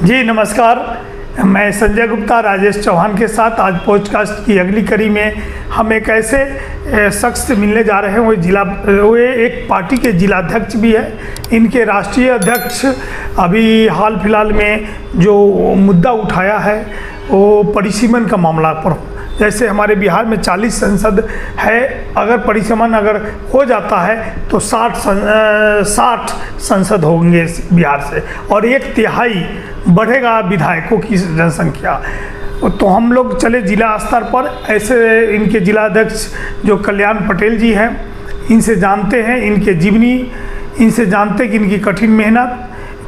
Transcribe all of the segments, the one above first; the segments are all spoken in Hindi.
जी नमस्कार, मैं संजय गुप्ता राजेश चौहान के साथ आज पॉडकास्ट की अगली कड़ी में हम एक ऐसे शख्स से मिलने जा रहे हैं। वो एक पार्टी के जिलाध्यक्ष भी है। इनके राष्ट्रीय अध्यक्ष अभी हाल फिलहाल में जो मुद्दा उठाया है वो परिसीमन का मामला पर, जैसे हमारे बिहार में 40 संसद है, अगर परिसीमन अगर हो जाता है तो 60 संसद होंगे बिहार से और 1/3 बढ़ेगा विधायकों की जनसंख्या। तो हम लोग चले जिला स्तर पर, ऐसे इनके जिलाध्यक्ष जो कल्याण पटेल जी हैं, इनसे जानते हैं इनके जीवनी, इनसे जानते हैं कि इनकी कठिन मेहनत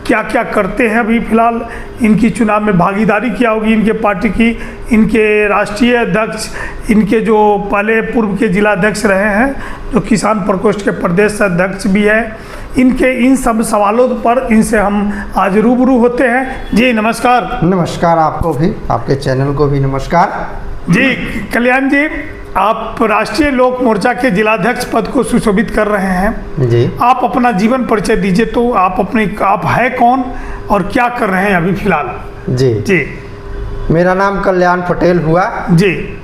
क्या क्या करते हैं। अभी फ़िलहाल इनकी चुनाव में भागीदारी क्या होगी इनके पार्टी की, इनके राष्ट्रीय अध्यक्ष, इनके जो पहले पूर्व के जिलाध्यक्ष रहे हैं, जो किसान प्रकोष्ठ के प्रदेश अध्यक्ष भी हैं, इनके इन सब सवालों पर इनसे हम आज रूबरू होते हैं। जी नमस्कार। नमस्कार, आपको भी, आपके चैनल को भी नमस्कार। जी कल्याण जी, आप राष्ट्रीय लोक मोर्चा के जिलाध्यक्ष पद को सुशोभित कर रहे हैं। जी, आप अपना जीवन परिचय दीजिए। तो आप है कौन और क्या कर रहे हैं अभी फिलहाल? जी जी, मेरा नाम कल्याण पटेल हुआ। जी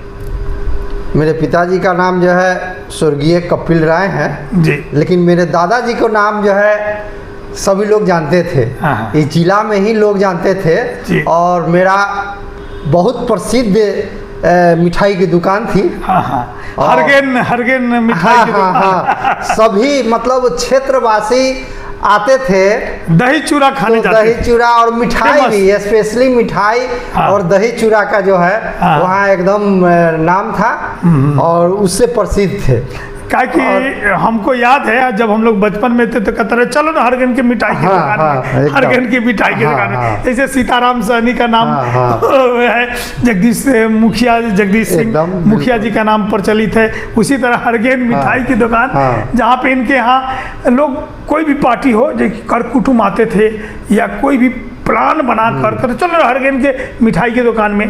मेरे पिताजी का नाम जो है स्वर्गीय कपिल राय है जी, लेकिन मेरे दादाजी को नाम जो है सभी लोग जानते थे। हाँ। इस जिला में ही लोग जानते जी। थे और मेरा बहुत प्रसिद्ध मिठाई की दुकान थी। हाँ हाँ, हरगेन मिठाई की दुकान। हाँ, सभी मतलब क्षेत्रवासी आते थे दही चूड़ा खाने तो जाते दही थे। चूड़ा और मिठाई फेमस। भी, स्पेशली मिठाई हाँ। और दही चूड़ा का जो है हाँ। वहाँ एकदम नाम था और उससे प्रसिद्ध थे। क्या कि हमको याद है जब हम लोग बचपन में थे तो कहते रहे चलो ना हरगन की मिठाई की हाँ, दुकान हाँ, में, एकदम। हरगन की मिठाई की हाँ, दुकान में। हाँ। जैसे सीताराम सहनी का नाम हाँ, है, जगदीश सिंह एकदम, मुखिया जी का नाम प्रचलित है। उसी तरह हरगेन मिठाई की दुकान, हाँ। जहाँ पे इनके यहाँ लोग कोई भी पार्टी हो, जो कर कुटुम आते थे या कोई भी प्लान बना कर चलो हरगेन के मिठाई की दुकान में,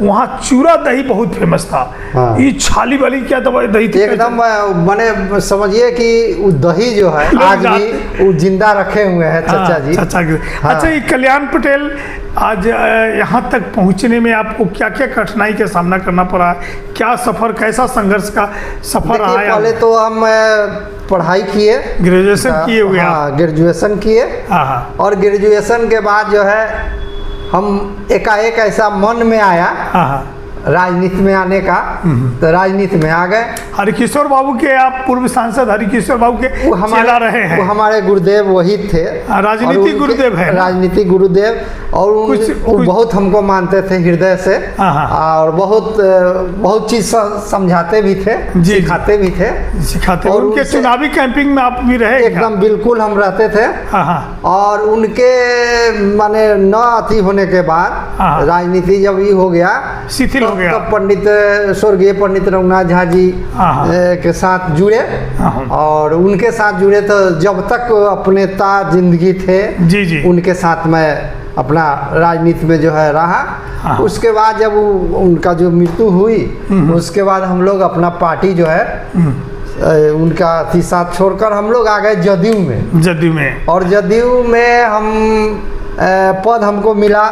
वहाँ चूड़ा दही बहुत फेमस था। हाँ। ये छाली वाली क्या दही थी एकदम मैंने समझिए कि वो दही जो है लोग आज भी वो जिंदा रखे हुए हैं चाचा जी। चाचा जी। हाँ। अच्छा, ये कल्याण पटेल आज यहाँ तक पहुँचने में आपको क्या क्या कठिनाई का सामना करना पड़ा? क्या सफ़र, कैसा संघर्ष का सफ़र देखिए, रहा? पहले तो हम पढ़ाई किए, ग्रेजुएशन किए हुए आप? हाँ, ग्रेजुएशन किए हाँ हाँ और ग्रेजुएशन के बाद जो है हम एकाएक ऐसा मन में आया हाँ हाँ, राजनीति में आने का, तो राजनीति में आ गए। हरिकिशोर बाबू के, आप पूर्व सांसद हरिकिशोर बाबू के चेला रहे हैं। वो हमारे गुरुदेव वही थे। राजनीति और उनके- गुरुदेव है। राजनीति गुरुदेव और वो बहुत हमको मानते थे हृदय से। हाँ, हाँ। और बहुत चीज समझाते भी थे, जी, सिखाते भी थे। सिखाते। और उनके उनसे- चुनावी कैंपिंग में आप भी रहे? एकदम बिल्कुल हम रहते थे। हाँ हाँ और उनके माने न अति होने के बाद हाँ। राजनीति जब ये हो गया, शिथिल हो गया। तब स्वर्गीय पंडित रघुनाथ झा जी हाँ। के साथ जुड़े हाँ। और उनके साथ जुड़े तो जब तक अपने जिंदगी थे जी जी, उनके साथ मैं अपना राजनीति में जो है रहा। हाँ। उसके बाद जब उनका जो मृत्यु हुई, उसके बाद हम लोग अपना पार्टी जो है उनका साथ छोड़कर हम लोग आ गए जदयू में। जदयू में? और जदयू में हम पद हमको मिला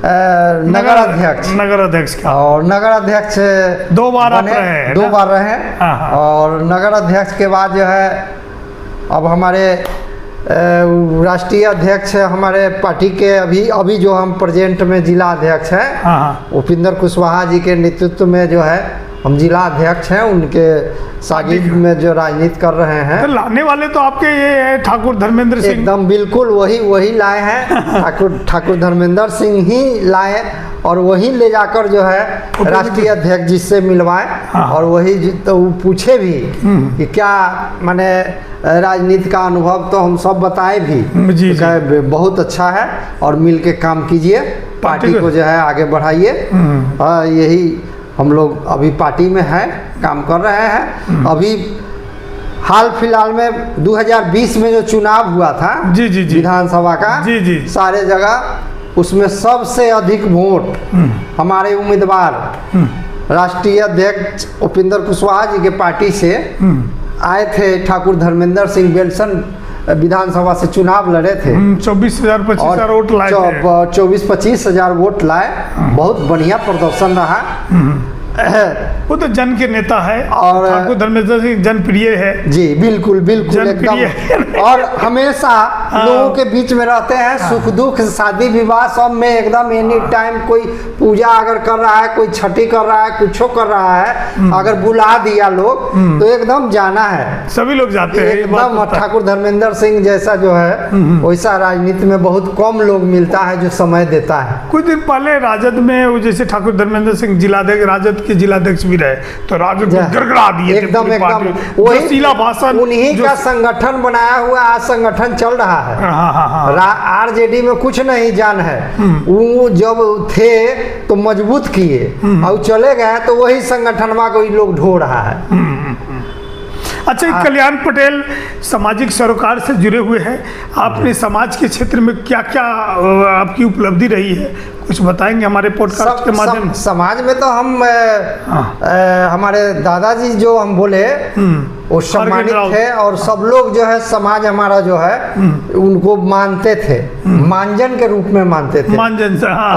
नगर अध्यक्ष का। और नगर अध्यक्ष 2 बार आप बने, रहे हैं 2 ना? बार रहे। हाँ, हाँ। और नगर अध्यक्ष के बाद जो है अब हमारे राष्ट्रीय अध्यक्ष हमारे पार्टी के अभी जो हम प्रेजेंट में जिला अध्यक्ष हैं, हाँ हाँ, उपेंद्र कुशवाहा जी के नेतृत्व में जो है हम जिला अध्यक्ष हैं। उनके सागिद में जो राजनीति कर रहे हैं। तो लाने वाले तो आपके ये है ठाकुर धर्मेंद्र सिंह? एकदम बिल्कुल वही लाए हैं। ठाकुर धर्मेंद्र सिंह ही लाए और वही ले जाकर जो है राष्ट्रीय अध्यक्ष जी से मिलवाए। हाँ। और वही तो पूछे भी कि क्या माने राजनीति का अनुभव, तो हम सब बताए भी। जी, तो कहे बहुत अच्छा है और मिल के काम कीजिए, पार्टी को जो है आगे बढ़ाइए। यही हम लोग अभी पार्टी में हैं, काम कर रहे हैं। अभी हाल फिलहाल में 2020 में जो चुनाव हुआ था, जी जी जी, विधानसभा का, जी जी, सारे जगह उसमें सबसे अधिक वोट हमारे उम्मीदवार राष्ट्रीय अध्यक्ष उपेंद्र कुशवाहा जी के पार्टी से आए थे ठाकुर धर्मेंद्र सिंह बेलसन विधानसभा से चुनाव लड़े थे 24,000 25,000 वोट लाए थे। 24-25 हजार वोट लाए, बहुत बढ़िया प्रदर्शन रहा। वो तो जन के नेता है और ठाकुर धर्मेंद्र सिंह जनप्रिय है जी, बिल्कुल बिल्कुल एकदम, और हमेशा लोगों के बीच में रहते हैं, सुख दुख शादी विवाह सब में एकदम एनी टाइम। कोई पूजा अगर कर रहा है, कोई छठी कर रहा है, कुछ कर रहा है, अगर बुला दिया लोग तो एकदम जाना है, सभी लोग जाते हैं एकदम। ठाकुर धर्मेंद्र सिंह जैसा जो है वैसा राजनीति में बहुत कम लोग मिलता है जो समय देता है। कुछ दिन पहले राजद में वो जैसे ठाकुर धर्मेंद्र सिंह जिलाध्यक्ष, राजद के जिलाध्यक्ष भी रहे, तो राजद को गड़गड़ा दिए एकदम वही सीला भाषण, उन्हीं का संगठन बनाया हुआ आज संगठन चल रहा है। आरजेडी में कुछ नहीं जान है, वो जब थे तो मजबूत किए और चले गए तो वही संगठन में कोई लोग ढो रहा है। अच्छा, कल्याण पटेल सामाजिक सरोकार से जुड़े हुए हैं, आपने समाज के क्षेत्र में क्या क्या आपकी उपलब्धि रही है, कुछ बताएंगे हमारे पॉडकास्ट के माध्यम से? समाज में तो हम हमारे दादाजी जो हम बोले वो सम्मानित थे, और सब लोग जो है समाज हमारा जो है उनको मानते थे, मानजन के रूप में मानते थे। मानजन से, हाँ।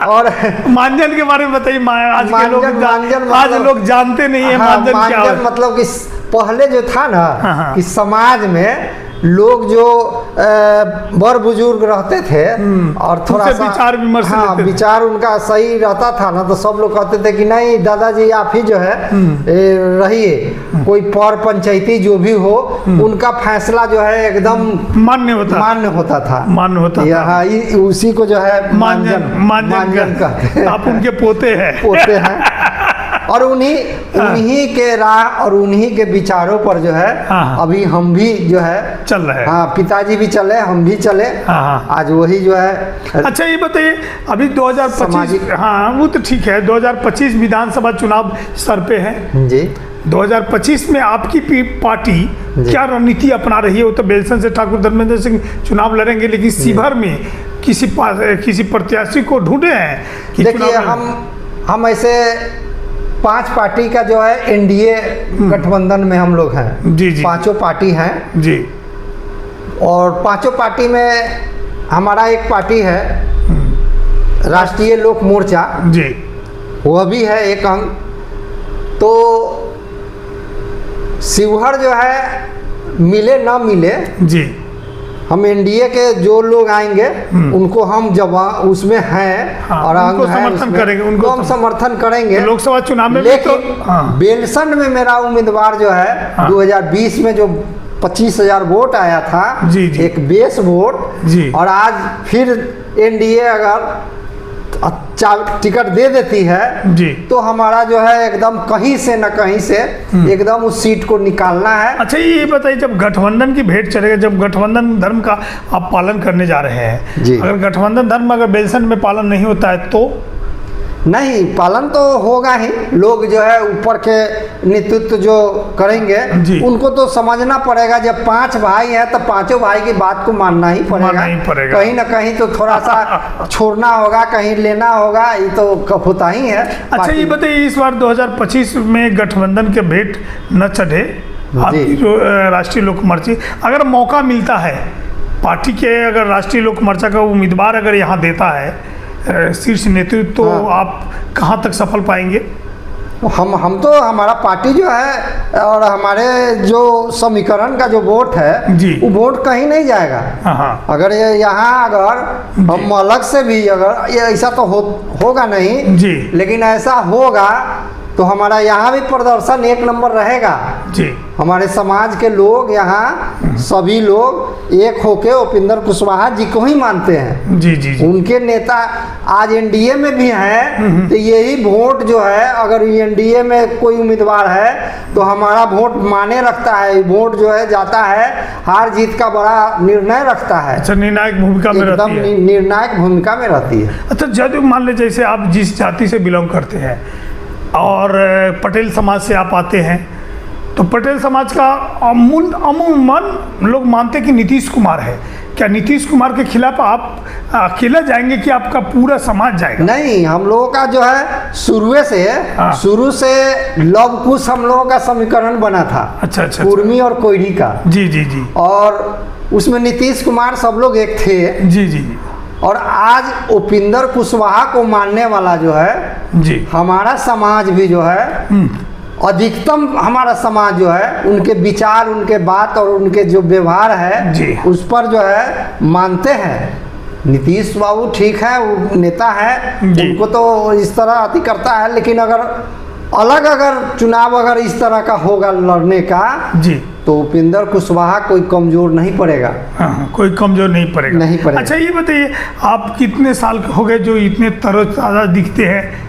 और मानजन के बारे में बताइए। आज मानजन लोग जानते नहीं है मानजन क्या है। मतलब कि पहले जो था ना कि समाज में लोग जो बड़ बुजुर्ग रहते थे और थोड़ा सा विचार विमर्श, विचार उनका सही रहता था ना, तो सब लोग कहते थे कि नहीं दादाजी आप ही जो है रहिए, कोई पर पंचायती जो भी हो उनका फैसला जो है एकदम मान्य होता था। उसी को जो है मानजन कहते हैं। आप उनके पोते हैं और उन्हीं के राह और उन्हीं के विचारों पर जो है अभी हम भी जो है चल रहे हैं। हाँ, पिताजी भी चले, हम भी चले। आज वही जो है। अच्छा, ये बताइए, अभी 2025, हाँ वो तो ठीक है, 2025 विधानसभा चुनाव सर पे है जी। 2025 में आपकी पार्टी क्या रणनीति अपना रही है? वो तो बेलसन से ठाकुर धर्मेंद्र सिंह चुनाव लड़ेंगे, लेकिन शिवहर में किसी प्रत्याशी को ढूंढे हैं? देखिए, हम ऐसे 5 पार्टी का जो है एनडीए गठबंधन में हम लोग हैं जी। 5 पार्टी हैं जी, और 5 पार्टी में हमारा एक पार्टी है राष्ट्रीय लोक मोर्चा जी, वह भी है एक अंग। तो शिवहर जो है मिले ना मिले जी, हम एनडीए के जो लोग आएंगे उनको हम जब उसमें हैं और उनको समर्थन करेंगे, उनको हम समर्थन करेंगे लोकसभा चुनाव में। लेकिन बेलसन में मेरा उम्मीदवार जो है 2020 में जो 25,000 वोट आया था जी, एक बेस वोट जी, और आज फिर एनडीए अगर टिकट दे देती है जी, तो हमारा जो है एकदम कहीं से न कहीं से एकदम उस सीट को निकालना है। अच्छा, ये बताइए, जब गठबंधन की भेंट चलेगा, जब गठबंधन धर्म का आप पालन करने जा रहे हैं जी, अगर गठबंधन धर्म अगर बेलसन में पालन नहीं होता है तो? नहीं, पालन तो होगा ही। लोग जो है ऊपर के नेतृत्व जो करेंगे उनको तो समझना पड़ेगा। जब 5 भाई हैं तो 5 भाई की बात को मानना ही पड़ेगा। कहीं ना कहीं तो थोड़ा सा छोड़ना होगा, कहीं लेना होगा, ये तो होता ही है। अच्छा, ये बताइए, इस बार 2025 में गठबंधन के भेंट न चढ़े आपकी जो राष्ट्रीय लोक मोर्चा, अगर मौका मिलता है पार्टी के, अगर राष्ट्रीय लोक मोर्चा का उम्मीदवार अगर यहाँ देता है शीर्ष नेतृत्व, तो आप कहाँ तक सफल पाएंगे? हम तो हमारा पार्टी जो है और हमारे जो समीकरण का जो वोट है जी, वो वोट कहीं नहीं जाएगा। अगर ये यहाँ अगर हम अलग से भी अगर ये ऐसा तो होगा नहीं जी, लेकिन ऐसा होगा तो हमारा यहाँ भी प्रदर्शन 1 नंबर रहेगा जी। हमारे समाज के लोग यहाँ सभी लोग एक होके उपेंद्र कुशवाहा जी को ही मानते हैं जी जी, जी। उनके नेता आज एनडीए में भी हैं, तो यही वोट जो है, अगर एनडीए में कोई उम्मीदवार है तो हमारा वोट माने रखता है। वोट जो है जाता है, हार जीत का बड़ा निर्णय रखता है। अच्छा, निर्णायक भूमिका में रहती है। एकदम निर्णायक भूमिका में रहती है। अच्छा, जब मान ले जैसे आप जिस जाति से बिलोंग करते हैं और पटेल समाज से आप आते हैं, तो पटेल समाज का अमूमन लोग मानते कि नीतीश कुमार है, क्या नीतीश कुमार के खिलाफ आप अकेला जाएंगे कि आपका पूरा समाज जाएगा? नहीं, हम लोगों का जो है शुरू से लव कुश हम लोगों का समीकरण बना था। अच्छा। कुर्मी और कोयरी का। जी। और उसमें नीतीश कुमार सब लोग एक थे। जी। और आज उपिंदर कुशवाहा को मानने वाला जो है जी, हमारा समाज भी जो है अधिकतम हमारा समाज जो है उनके विचार, उनके बात और उनके जो व्यवहार है जी, उस पर जो है मानते हैं। नीतीश बाबू ठीक है, वो नेता है, उनको तो इस तरह अति करता है, लेकिन अगर चुनाव अगर इस तरह का होगा लड़ने का जी, तो उपिंदर कुशवाहा कोई कमजोर नहीं पड़ेगा। हाँ, कोई कमजोर नहीं पड़ेगा। अच्छा, ये बताइए, आप कितने साल हो गए जो इतने तरोताज़ा दिखते हैं?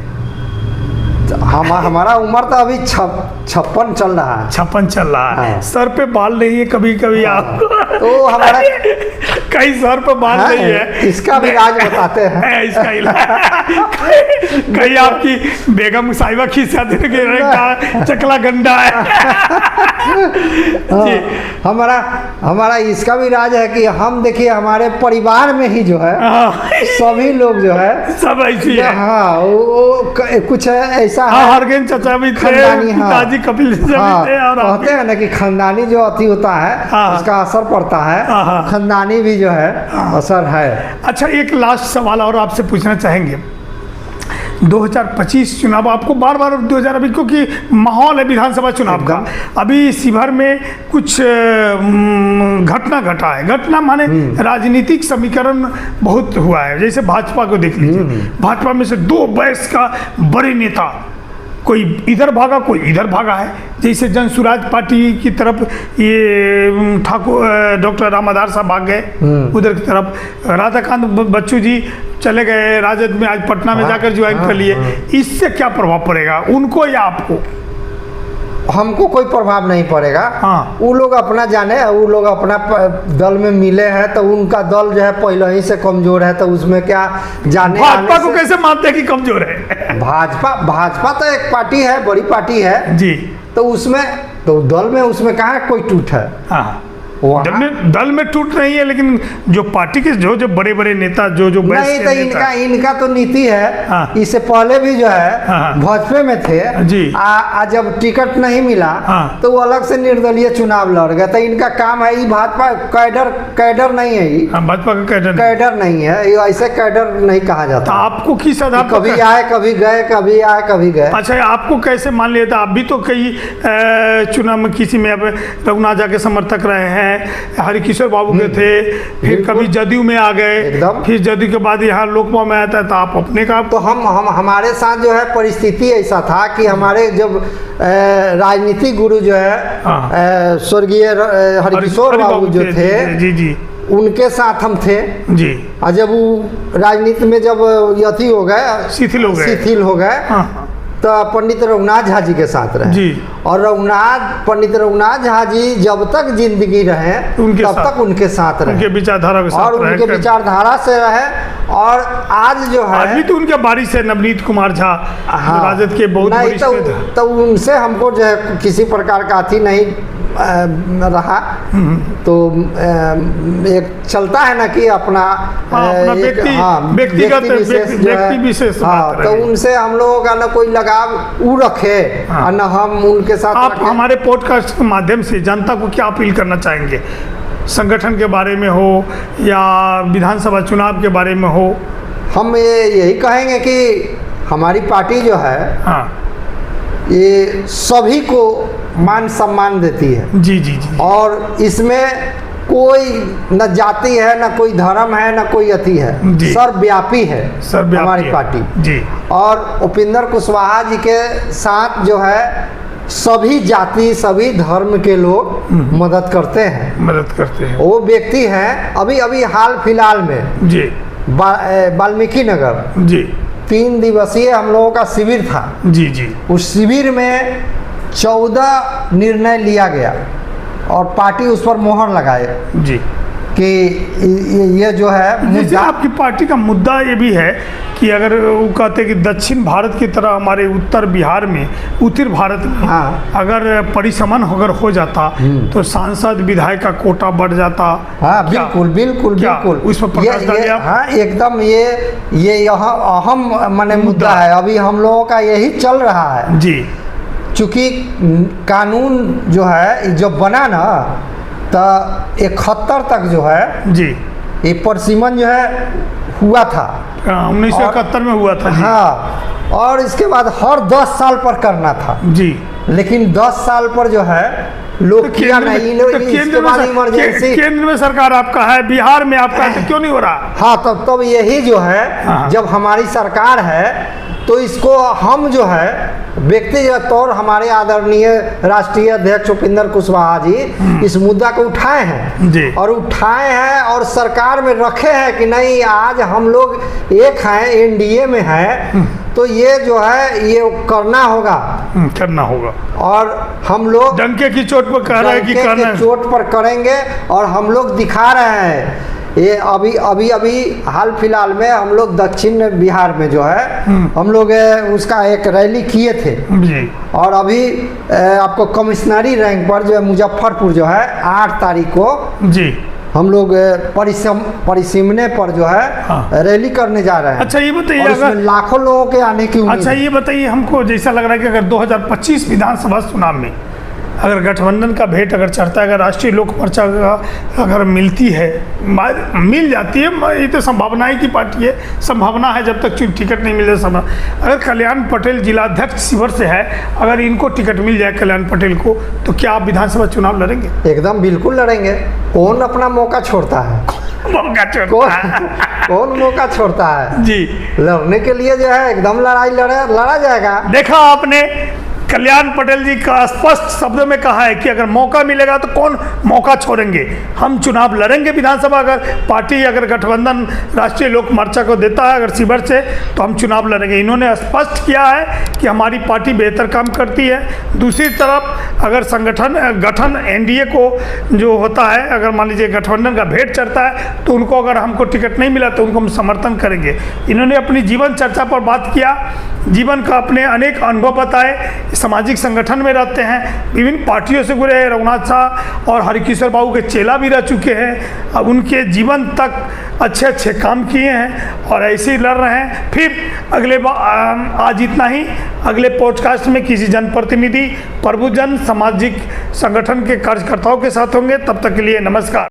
हमारा उम्र तो अभी 56 चल रहा है। 56 चल रहा है। हाँ। सर पे बाल नहीं है कभी आप? तो हमारा कहीं सर पे बाल नहीं है, इसका भी राज बताते हैं। इसका इलाज कहीं आपकी बेगम साहिबा खिंचाते हैं चकला गंडा है। जी। हमारा इसका भी राज है कि हम देखिए हमारे परिवार में ही जो है सभी लोग जो है सब ऐसी है। हाँ, वो कुछ ऐसा है। हरगेन चचा भी थे, पिताजी कपिल भी थे, और कहते हैं ना कि खानदानी जो अति होता है उसका असर पड़ता है, खानदानी भी जो है असर है। अच्छा, एक लास्ट सवाल और आपसे पूछना चाहेंगे। 2025 चुनाव आपको बार 2000 अभी, क्योंकि माहौल है विधानसभा चुनाव का, अभी शिवहर में कुछ घटना घटा है। घटना माने राजनीतिक समीकरण बहुत हुआ है। जैसे भाजपा को देख लीजिए, भाजपा में से 2 वयस का बड़े नेता, कोई इधर भागा कोई इधर भागा है। जैसे जन सुराज पार्टी की तरफ ये ठाकुर डॉक्टर रामाधार साहब भाग गए उधर की तरफ, राधाकांत बच्चू जी चले गए राजद में, आज पटना में जाकर ज्वाइन कर लिए। इससे क्या प्रभाव पड़ेगा उनको या आपको? हमको कोई प्रभाव नहीं पड़ेगा। हाँ। वो लोग अपना जाने, वो लोग अपना दल में मिले हैं तो उनका दल जो है पहले ही से कमजोर है, तो उसमें क्या जाने। भाजपा को कैसे मानते हैं कि कमजोर है? भाजपा तो एक पार्टी है, बड़ी पार्टी है जी, तो उसमें तो दल में उसमें कहाँ कोई टूट है। हाँ, दल में टूट नहीं है, लेकिन जो पार्टी के जो बड़े नेता जो नहीं, तो इनका तो नीति है। हाँ। इससे पहले भी जो है हाँ। भाजपा में थे जी। जब टिकट नहीं मिला हाँ। तो वो अलग से निर्दलीय चुनाव लड़ गए। तो इनका काम है, ये भाजपा कैडर नहीं है, ये भाजपा का कैडर नहीं है, ये ऐसे कैडर नहीं कहा जाता। आपको किस आधार, कभी आए कभी गए, कभी आए कभी गए। अच्छा, आपको कैसे मान लिया था? आप भी तो कई चुनाव में किसी में अब रघुनाथ झा के समर्थक रहे हैं, हरिकिशोर बाबू के थे, फिर कभी जदयू में आ गए, फिर जदयू के बाद यहाँ लोकसभा में आता है, तो आप अपने का तो हम हमारे साथ जो है परिस्थिति ऐसा था कि हमारे जब राजनीतिक गुरु जो है स्वर्गीय हरिकिशोर बाबू जो थे जी, उनके साथ हम थे जी। और जब वो राजनीति में जब यथी हो गए, शिथिल हो गए, तो पंडित रघुनाथ झा जी के साथ रहे जी। और पंडित रघुनाथ झा जी जब तक जिंदगी रहे तब तक उनके साथ रहे, उनके विचारधारा के साथ और उनके विचारधारा से रहे। और आज जो है आज भी तो उनके बारिश है नवनीत कुमार झा, राजद के बहुत नहीं, तो उनसे हमको जो है किसी प्रकार का अथी नहीं रहा। तो एक चलता है ना कि अपना व्यक्ति विशेष, तो उनसे हम लोगों का ना कोई लगाव वो रखे और न हम उनके साथ। आप हमारे पॉडकास्ट के माध्यम से जनता को क्या अपील करना चाहेंगे? संगठन के बारे में हो या विधानसभा चुनाव के बारे में हो? हम यही कहेंगे कि हमारी पार्टी जो है ये सभी को मान सम्मान देती है जी। और इसमें कोई न जाति है, न कोई धर्म है, न कोई अति है, सर्वव्यापी है हमारी पार्टी जी। और उपिंदर कुशवाहा जी के साथ जो है सभी जाति सभी धर्म के लोग मदद करते हैं। वो व्यक्ति हैं अभी हाल फिलहाल में जी वाल्मीकि नगर जी 3 दिवसीय हम लोगों का शिविर था जी। उस शिविर में 14 निर्णय लिया गया और पार्टी उस पर मोहर लगाए जी कि ये जो है जैसे मुद्दा आपकी पार्टी का मुद्दा ये भी है कि अगर वो कहते हैं कि दक्षिण भारत की तरह हमारे उत्तर बिहार में, उत्तर भारत में हाँ। अगर परिसमन अगर हो जाता तो सांसद विधायक का कोटा बढ़ जाता। हाँ क्या? बिल्कुल बिल्कुल क्या? बिल्कुल उस पर प्रकाश डालिए आप। हाँ एकदम ये यहाँ अहम माने मुद्दा है, अभी हम लोगों का यही चल रहा है। जी चूँकि कानून जो है जब बना ना तो 71 तक जो है जी ये परिसीमन जो है हुआ था 1971 में हुआ था जी। हाँ, और इसके बाद हर 10 साल पर करना था, जी लेकिन 10 साल पर जो है लोग किया नहीं, इसके बाद इमरजेंसी केंद्र में सरकार आपका है, बिहार में आपका है, तो क्यों नहीं हो रहा? हाँ तब यही जो है हाँ। जब हमारी सरकार है तो इसको हम जो है व्यक्तिगत तौर हमारे आदरणीय राष्ट्रीय अध्यक्ष उपेंद्र कुशवाहा जी इस मुद्दा को उठाए हैं जी। और उठाए हैं और सरकार में रखे हैं कि नहीं आज हम लोग एक हैं, एनडीए में हैं, तो ये जो है ये करना होगा करना होगा और हम लोग डंके की चोट पर कह रहे हैं कि डंके करना की चोट पर करेंगे और हम लोग दिखा रहे हैं। ये अभी हाल फिलहाल में हम लोग दक्षिण बिहार में जो है हम लोग उसका एक रैली किए थे जी। और अभी आपको कमिश्नरी रैंक पर जो है मुजफ्फरपुर जो है 8 तारीख को जी हम लोग परिसीमने पर जो है हाँ। रैली करने जा रहे हैं। अच्छा ये बताइए, और अगर इसमें लाखों लोगों के आने की उम्मीद अच्छा है। ये बताइए, हमको जैसा लग रहा है कि अगर 2025 विधानसभा चुनाव में अगर गठबंधन का भेंट अगर चढ़ता है, अगर राष्ट्रीय लोक मोर्चा अगर मिलती है, मिल जाती है, ये तो संभावना की पार्टी है, संभावना है जब तक टिकट नहीं मिले संभावना। अगर कल्याण पटेल जिलाध्यक्ष शिवर से है, अगर इनको टिकट मिल जाए कल्याण पटेल को, तो क्या आप विधानसभा चुनाव लड़ेंगे? एकदम बिल्कुल लड़ेंगे। कौन अपना मौका छोड़ता है? मौका छोड़ता है। कौन मौका छोड़ता है? जी लड़ने के लिए जो है एकदम लड़ा जाएगा। देखा आपने, कल्याण पटेल जी का स्पष्ट शब्दों में कहा है कि अगर मौका मिलेगा तो कौन मौका छोड़ेंगे, हम चुनाव लड़ेंगे विधानसभा। अगर पार्टी अगर गठबंधन राष्ट्रीय लोक मोर्चा को देता है अगर शिविर से, तो हम चुनाव लड़ेंगे। इन्होंने स्पष्ट किया है कि हमारी पार्टी बेहतर काम करती है। दूसरी तरफ अगर गठन एनडीए को जो होता है, अगर मान लीजिए गठबंधन का भेंट चढ़ता है, तो उनको अगर हमको टिकट नहीं मिला तो उनको हम समर्थन करेंगे। इन्होंने अपनी जीवन चर्चा पर बात किया, जीवन का अपने अनेक अनुभव बताए, सामाजिक संगठन में रहते हैं, विभिन्न पार्टियों से गुजरे हैं, रघुनाथ शाह और हरिकिशोर बाबू के चेला भी रह चुके हैं। अब उनके जीवन तक अच्छे काम किए हैं और ऐसे ही लड़ रहे हैं। फिर अगले आज इतना ही, अगले पॉडकास्ट में किसी जनप्रतिनिधि, प्रबुद्धजन, सामाजिक संगठन के कार्यकर्ताओं के साथ होंगे। तब तक के लिए नमस्कार।